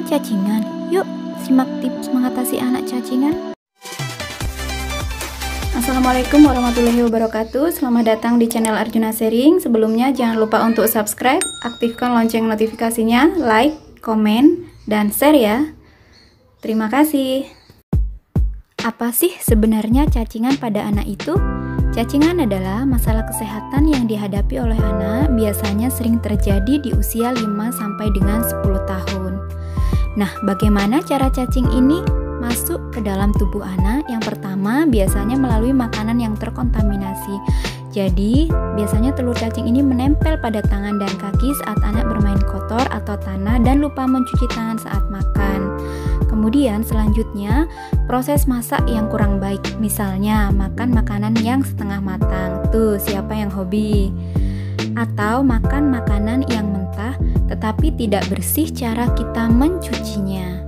Anak cacingan, yuk simak tips mengatasi anak cacingan. Assalamualaikum warahmatullahi wabarakatuh. Selamat datang di channel Arjuna Sharing. Sebelumnya jangan lupa untuk subscribe, aktifkan lonceng notifikasinya, like, komen, dan share ya. Terima kasih. Apa sih sebenarnya cacingan pada anak itu? Cacingan adalah masalah kesehatan yang dihadapi oleh anak, biasanya sering terjadi di usia 5 sampai dengan 10 tahun. Nah, bagaimana cara cacing ini masuk ke dalam tubuh anak? Yang pertama, biasanya melalui makanan yang terkontaminasi. Jadi, biasanya telur cacing ini menempel pada tangan dan kaki saat anak bermain kotor atau tanah dan lupa mencuci tangan saat makan. Kemudian selanjutnya, proses masak yang kurang baik. Misalnya, makan makanan yang setengah matang. Tuh, siapa yang hobi? Atau makan makanan yang mentah tetapi tidak bersih cara kita mencucinya.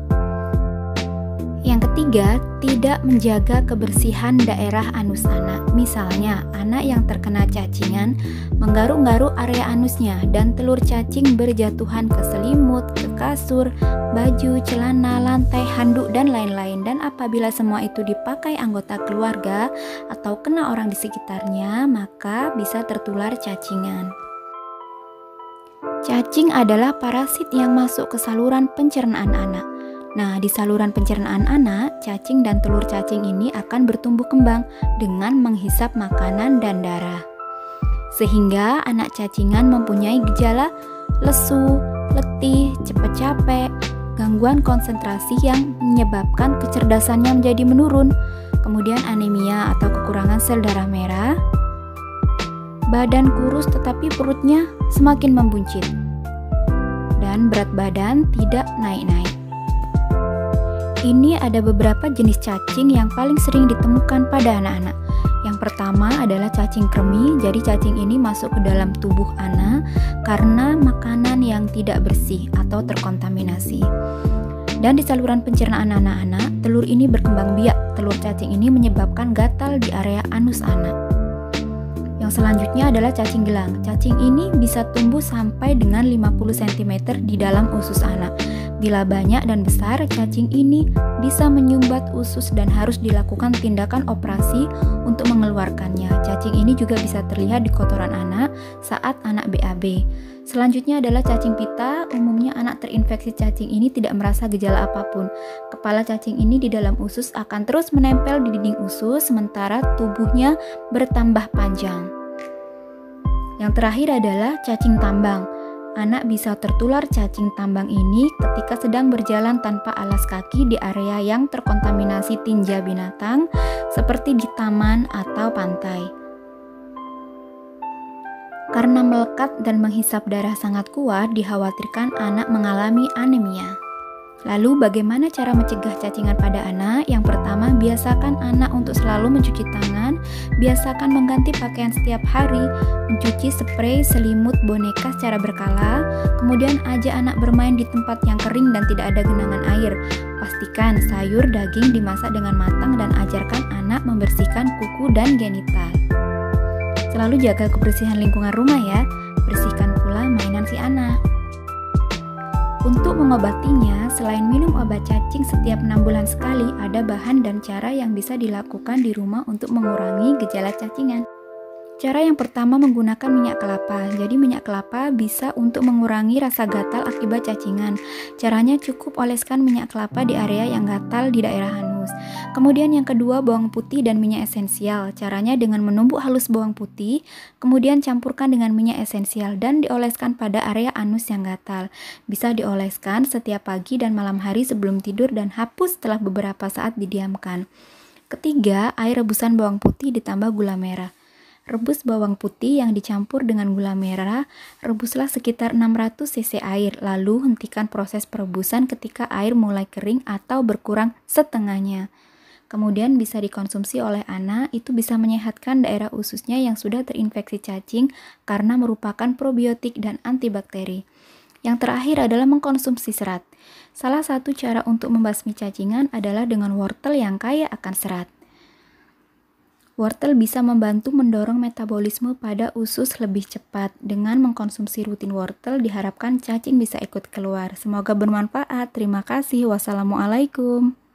Yang ketiga, tidak menjaga kebersihan daerah anus anak. Misalnya, anak yang terkena cacingan menggaruk-garuk area anusnya dan telur cacing berjatuhan ke selimut, ke kasur, baju, celana, lantai, handuk, dan lain-lain. Dan apabila semua itu dipakai anggota keluarga atau kena orang di sekitarnya, maka bisa tertular cacingan. Cacing adalah parasit yang masuk ke saluran pencernaan anak. Nah, di saluran pencernaan anak, cacing dan telur cacing ini akan bertumbuh kembang dengan menghisap makanan dan darah. Sehingga anak cacingan mempunyai gejala lesu, letih, cepat capek, gangguan konsentrasi yang menyebabkan kecerdasannya menjadi menurun, kemudian anemia atau kekurangan sel darah merah, badan kurus tetapi perutnya semakin membuncit, dan berat badan tidak naik-naik. Ini ada beberapa jenis cacing yang paling sering ditemukan pada anak-anak. Yang pertama adalah cacing kremi. Jadi cacing ini masuk ke dalam tubuh anak karena makanan yang tidak bersih atau terkontaminasi. Dan di saluran pencernaan anak-anak, telur ini berkembang biak. Telur cacing ini menyebabkan gatal di area anus anak. Yang selanjutnya adalah cacing gelang. Cacing ini bisa tumbuh sampai dengan 50 cm di dalam usus anak. Bila banyak dan besar, cacing ini bisa menyumbat usus dan harus dilakukan tindakan operasi untuk mengeluarkannya. Cacing ini juga bisa terlihat di kotoran anak saat anak BAB. Selanjutnya adalah cacing pita. Umumnya anak terinfeksi cacing ini tidak merasa gejala apapun. Kepala cacing ini di dalam usus akan terus menempel di dinding usus sementara tubuhnya bertambah panjang. Yang terakhir adalah cacing tambang. Anak bisa tertular cacing tambang ini ketika sedang berjalan tanpa alas kaki di area yang terkontaminasi tinja binatang seperti di taman atau pantai. Karena melekat dan menghisap darah sangat kuat, dikhawatirkan anak mengalami anemia. Lalu bagaimana cara mencegah cacingan pada anak? Yang pertama, biasakan anak untuk selalu mencuci tangan, biasakan mengganti pakaian setiap hari, mencuci spray, selimut, boneka secara berkala, kemudian ajak anak bermain di tempat yang kering dan tidak ada genangan air. Pastikan sayur, daging dimasak dengan matang dan ajarkan anak membersihkan kuku dan genital. Selalu jaga kebersihan lingkungan rumah ya, bersihkan pula mainan si anak. Untuk mengobatinya, selain minum obat cacing setiap 6 bulan sekali, ada bahan dan cara yang bisa dilakukan di rumah untuk mengurangi gejala cacingan. Cara yang pertama menggunakan minyak kelapa. Jadi minyak kelapa bisa untuk mengurangi rasa gatal akibat cacingan. Caranya cukup oleskan minyak kelapa di area yang gatal di daerah anus. Kemudian yang kedua, bawang putih dan minyak esensial. Caranya dengan menumbuk halus bawang putih, kemudian campurkan dengan minyak esensial dan dioleskan pada area anus yang gatal. Bisa dioleskan setiap pagi dan malam hari sebelum tidur dan hapus setelah beberapa saat didiamkan. Ketiga, air rebusan bawang putih ditambah gula merah. Rebus bawang putih yang dicampur dengan gula merah, rebuslah sekitar 600 cc air, lalu hentikan proses perebusan ketika air mulai kering atau berkurang setengahnya. Kemudian bisa dikonsumsi oleh anak, itu bisa menyehatkan daerah ususnya yang sudah terinfeksi cacing karena merupakan probiotik dan antibakteri. Yang terakhir adalah mengkonsumsi serat. Salah satu cara untuk membasmi cacingan adalah dengan wortel yang kaya akan serat. Wortel bisa membantu mendorong metabolisme pada usus lebih cepat. Dengan mengkonsumsi rutin wortel, diharapkan cacing bisa ikut keluar. Semoga bermanfaat. Terima kasih. Wassalamualaikum.